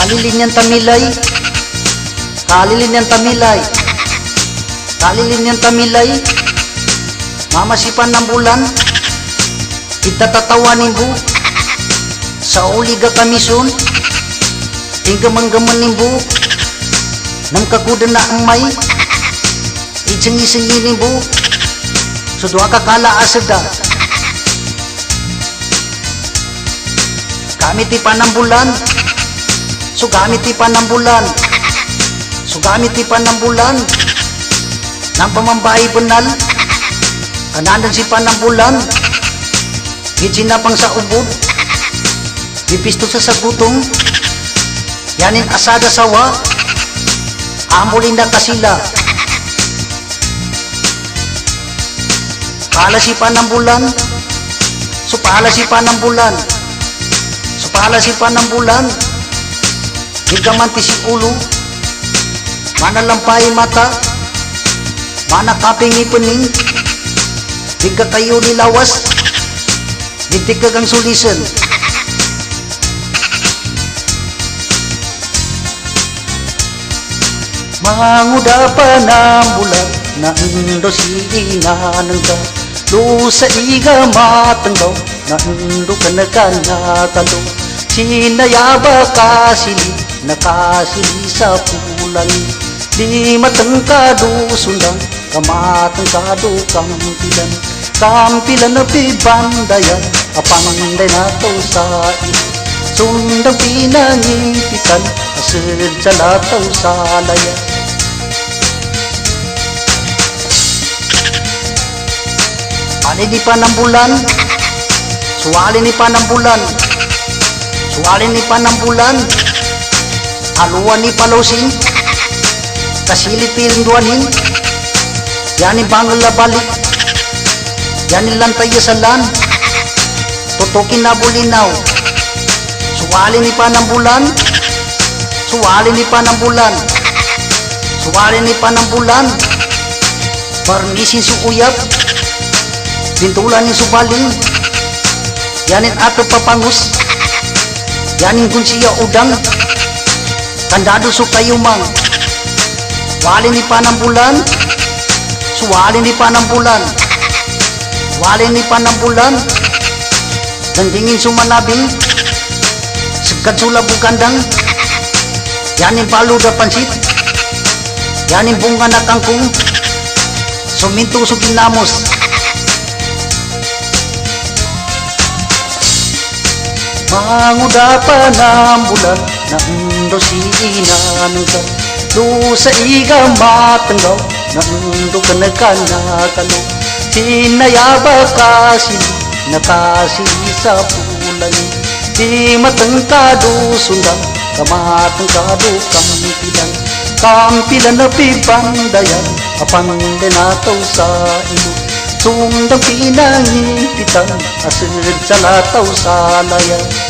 Kalilinyan tamilay, kalilinyan tamilay, kalilinyan tamilay, mamasipan ng bulan, itatatawanin bu, sa uliga kamison, inggaman-gaman nimbu, nang kakuda na ang may, itsing-isinginin bu, sudwa kakala asada, gamit ipan ng bulan, so gamit ipan ng bulan, so gamit ipan ng bulan, ng pamambahay banal, kananan si pan ng bulan, gitsinapang sa ubod, bipisto sa sagutong, yanin asada sawa, amulin na kasila, palasipan ng bulan, so palasipan ng bulan, so palasipan ng bulan, higamanti si ulo, manalampay mata, manakaping ipening, higa kayo nilawas, nitigagang sulisan. Manguda pa ng bulan, nando si inanangga, do sa iga matanggaw, nando ka na kanatalo, sinayaba kasili, nakasili sa pulan, di matangkado sundang, kamatangkado kampilan, kampilan na pibandayan, apanday na to sa iyo, sundang pinangipitan, asad sa lataw sa laya. Alin ni pa ng bulan, suwalin ni pa ng bulan, suwalin ni pa ng bulan, aluan ni palosing, kasilipin duanin, yanin bangal na balik, yanin lantay sa lan, tutukin na bulinaw, suwalin ni pa ng bulan, suwalin ni pa ng bulan, suwalin ni pa ng bulan, barnisin si uyap, bintulan ni subaling, yanin ato papangus, yanin gunsiya udang, kandado su kayumang, walin ni pa ng bulan, suwalin ni pa ng bulan, walin ni pa ng bulan, dandingin sumanabing, segad sulabu kandang, yanin palo da pansit, yanin bunga na kangkung, suminto su ginamos, manguda pa ng bulan, nando si inanangga, do sa iga matanggaw, nando ka na kanakalo, sinayaba kasili, nakasili sa pulan, di matangkado sundang, kamatangkado kampilan, kampilan na pibandayan, apanday na to sa ilo, sundang pinangipitan, asad sa lataw sa laya.